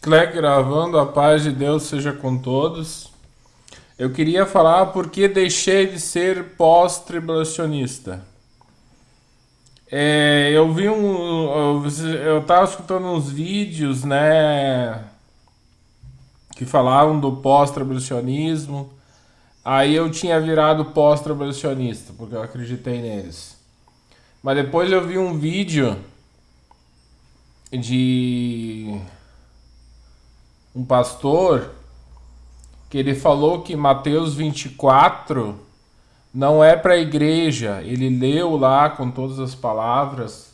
Clé gravando, a paz de Deus seja com todos. Eu queria falar porque deixei de ser pós-tribulacionista. Eu vi eu tava escutando uns vídeos, né, que falavam do pós-tribulacionismo. Aí eu tinha virado pós-tribulacionista, porque eu acreditei neles. Mas depois eu vi um vídeo de um pastor que ele falou que Mateus 24 não é para a igreja. Ele leu lá com todas as palavras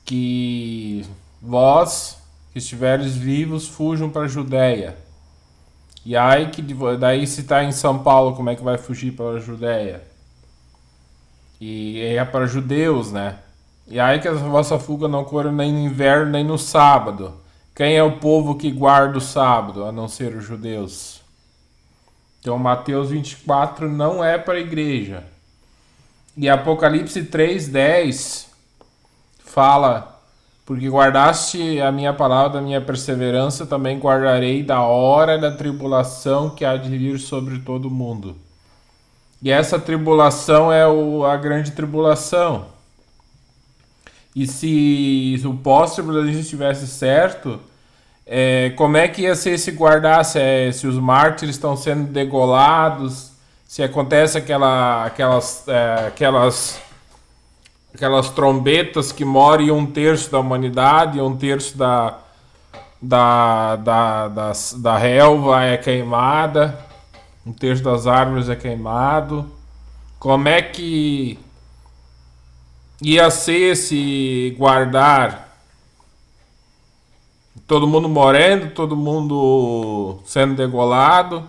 que vós que estiveres vivos fujam para a Judéia. E aí que daí se está em São Paulo, como é que vai fugir para a Judéia? E é para judeus, né? E aí que a vossa fuga não ocorra nem no inverno nem no sábado. Quem é o povo que guarda o sábado, a não ser os judeus? Então Mateus 24 não é para a igreja. E Apocalipse 3:10 fala: porque guardaste a minha palavra, da minha perseverança, também guardarei da hora da tribulação que há de vir sobre todo o mundo. E essa tribulação é a grande tribulação. E se o pós-tribulacionismo estivesse certo, como é que ia ser se guardar? Se os mártires estão sendo degolados, se acontece aquelas trombetas que morrem 1/3 da humanidade, 1/3 da relva é queimada, 1/3 das árvores é queimado. Como é que ia ser se guardar? Todo mundo morrendo, todo mundo sendo degolado.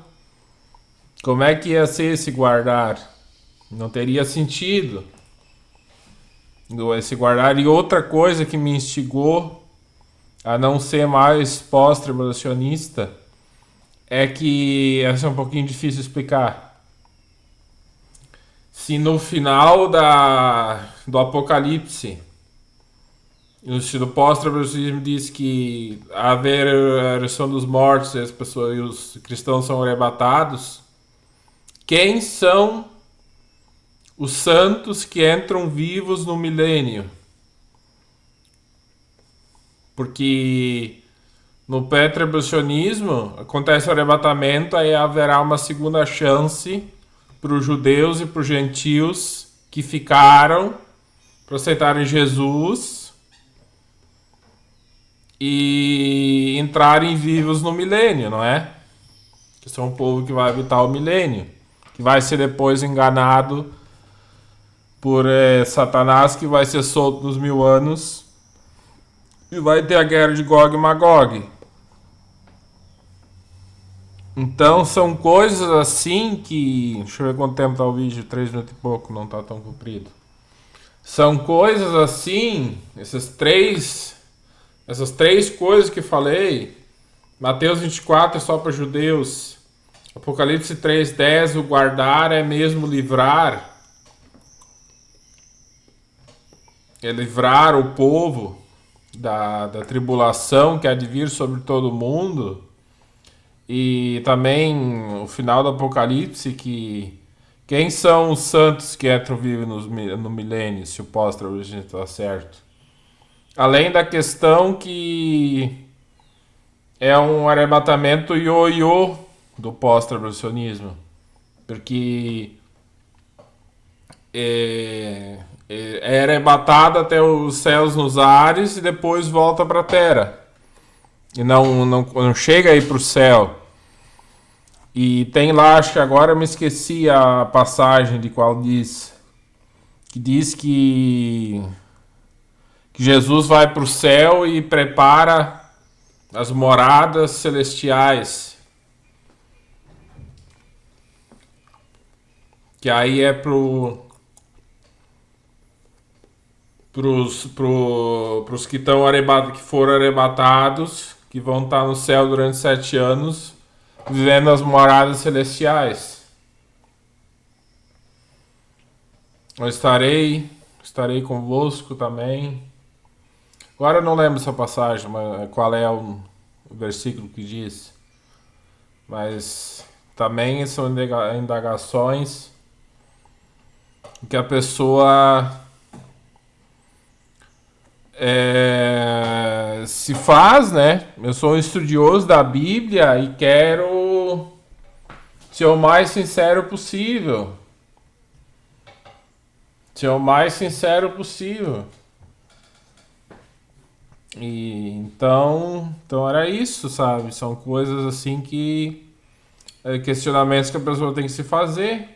Como é que ia ser se guardar? Não teria sentido esse guardar. E outra coisa que me instigou a não ser mais pós-tribulacionista é que essa é um pouquinho difícil de explicar. Se no final do Apocalipse, no pós-tribulacionismo diz que haver a ressurreição dos mortos e as pessoas e os cristãos são arrebatados, quem são os santos que entram vivos no milênio? Porque no pré-tribulacionismo acontece o arrebatamento, aí haverá uma segunda chance para os judeus e para os gentios que ficaram para aceitarem Jesus e entrarem vivos no milênio, não é? Que são o povo que vai habitar o milênio, que vai ser depois enganado por Satanás, que vai ser solto nos 1000 anos e vai ter a guerra de Gog e Magog. Então são coisas assim que... Deixa eu ver quanto tempo tá o vídeo, 3 minutos e pouco, não tá tão comprido. São coisas assim, essas três coisas que falei. Mateus 24 é só para judeus. Apocalipse 3:10, o guardar é mesmo livrar. É livrar o povo da tribulação que há de vir sobre todo mundo. E também o final do Apocalipse, que quem são os santos que entram vivos no milênio, se o pós-tribulacionismo está certo? Além da questão que é um arrebatamento ioiô do pós-tribulacionismo, porque é arrebatado até os céus nos ares e depois volta para a terra. E não chega aí para o céu. E tem lá, acho que agora eu me esqueci a passagem de qual diz. Que diz que Jesus vai para o céu e prepara as moradas celestiais. Que aí é pros que que foram arrebatados, que vão estar no céu durante 7 anos, vivendo as moradas celestiais. Eu estarei convosco também. Agora eu não lembro essa passagem, mas qual é versículo que diz. Mas também são indagações que a pessoa se faz, né? Eu sou um estudioso da Bíblia e quero ser o mais sincero possível. Ser o mais sincero possível. E então era isso, sabe? São coisas assim que questionamentos que a pessoa tem que se fazer.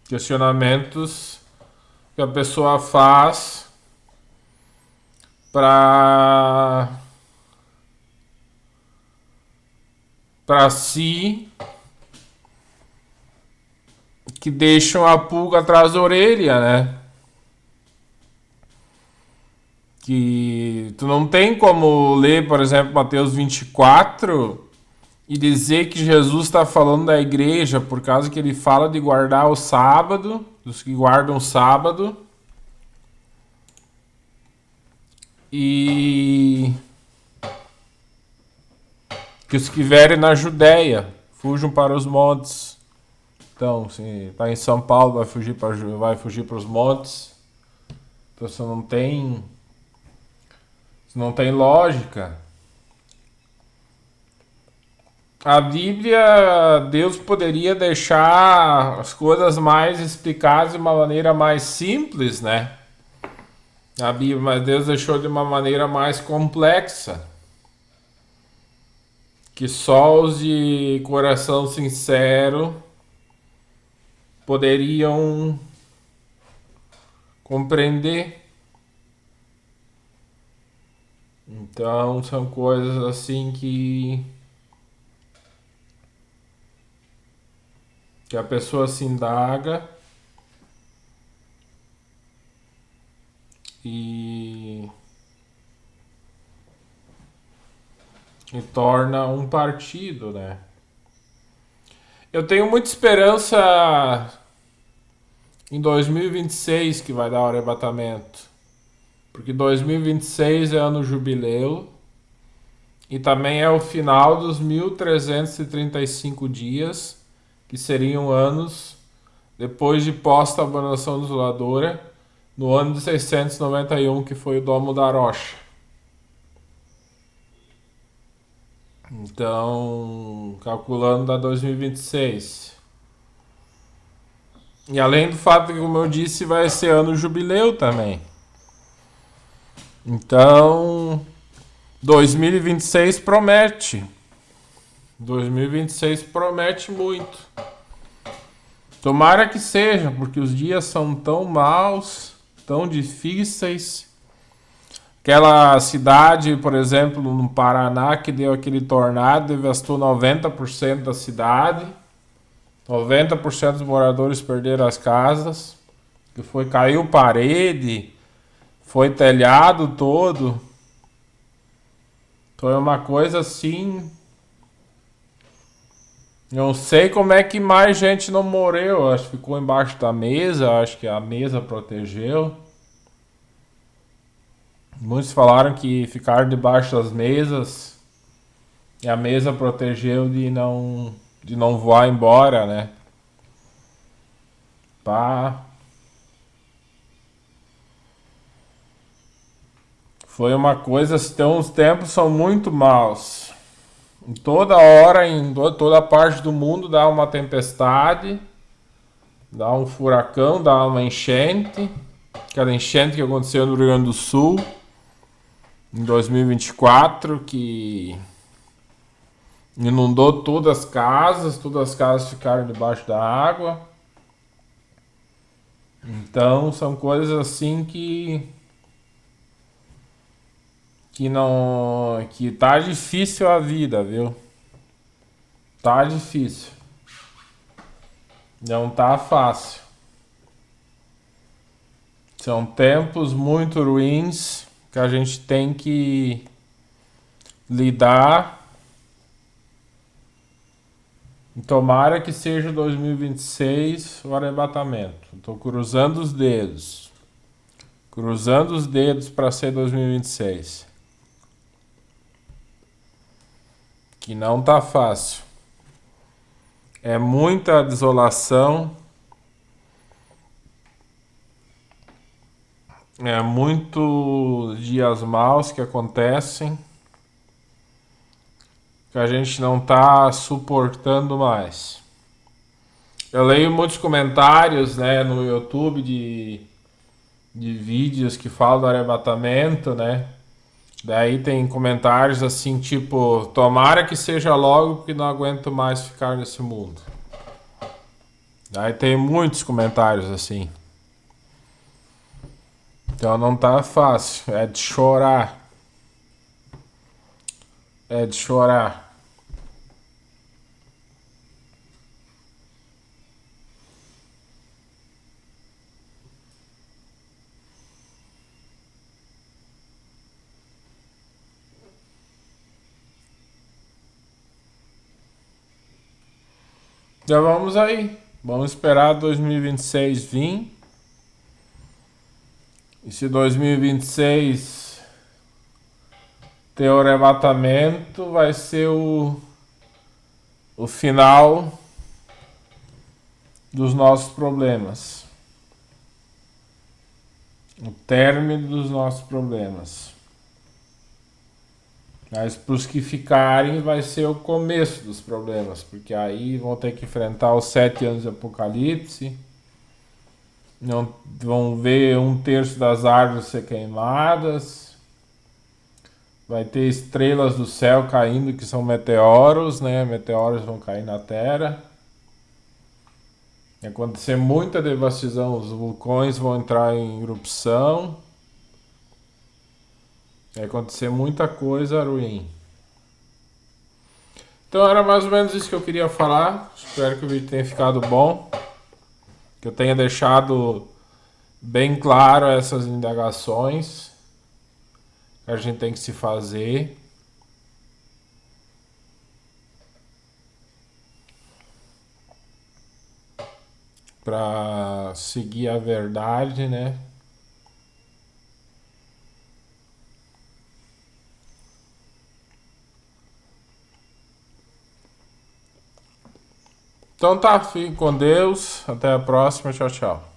Questionamentos que a pessoa faz para si, que deixam a pulga atrás da orelha, né? Que tu não tem como ler, por exemplo, Mateus 24 e dizer que Jesus está falando da igreja por causa que ele fala de guardar o sábado, dos que guardam o sábado, e que os que vierem na Judéia fujam para os montes. Então, se está em São Paulo, vai fugir para os montes. Então, isso não tem lógica. A Bíblia, Deus poderia deixar as coisas mais explicadas de uma maneira mais simples, né? A Bíblia, mas Deus deixou de uma maneira mais complexa, que só os de coração sincero poderiam compreender. Então são coisas assim que a pessoa se indaga e torna um partido, né? Eu tenho muita esperança em 2026 que vai dar o arrebatamento, porque 2026 é ano jubileu e também é o final dos 1335 dias, que seriam anos depois de posta a abominação desoladora, no ano de 691, que foi o Domo da Rocha. Então, calculando da 2026. E além do fato que, como eu disse, vai ser ano jubileu também. Então, 2026 promete. 2026 promete muito. Tomara que seja, porque os dias são tão maus, tão difíceis. Aquela cidade, por exemplo, no Paraná, que deu aquele tornado, devastou 90% da cidade. 90% dos moradores perderam as casas. Caiu parede, foi telhado todo. Então é uma coisa assim. Não sei como é que mais gente não morreu. Acho que ficou embaixo da mesa. Acho que a mesa protegeu. Muitos falaram que ficaram debaixo das mesas e a mesa protegeu de não voar embora, né? Pá. Foi uma coisa, então os tempos são muito maus. Em toda hora, em toda parte do mundo dá uma tempestade, dá um furacão, dá uma enchente. Aquela enchente que aconteceu no Rio Grande do Sul em 2024, que inundou todas as casas ficaram debaixo da água. Então são coisas assim que tá difícil a vida, viu? Tá difícil. Não tá fácil. São tempos muito ruins que a gente tem que lidar Tomara que seja 2026 o arrebatamento. Estou cruzando os dedos. Cruzando os dedos para ser 2026. Que não tá fácil. É muita desolação. É muito dias maus que acontecem. Que a gente não tá suportando mais. Eu leio muitos comentários, né, no YouTube de vídeos que falam do arrebatamento, né? Daí tem comentários assim, tipo, tomara que seja logo porque não aguento mais ficar nesse mundo. Daí tem muitos comentários assim. Então não tá fácil, é de chorar. É de chorar. Já vamos aí. Vamos esperar 2026 vir. E se 2026 ter o arrebatamento, vai ser o final dos nossos problemas. O término dos nossos problemas. Mas para os que ficarem vai ser o começo dos problemas, porque aí vão ter que enfrentar os 7 anos de Apocalipse, não, vão ver 1/3 das árvores ser queimadas, vai ter estrelas do céu caindo que são meteoros, né? Meteoros vão cair na Terra. Vai acontecer muita devassidão, os vulcões vão entrar em erupção. Vai acontecer muita coisa ruim. Então era mais ou menos isso que eu queria falar. Espero que o vídeo tenha ficado bom. Que eu tenha deixado bem claro essas indagações que a gente tem que se fazer. Para seguir a verdade, né? Então tá, fique com Deus. Até a próxima. Tchau, tchau.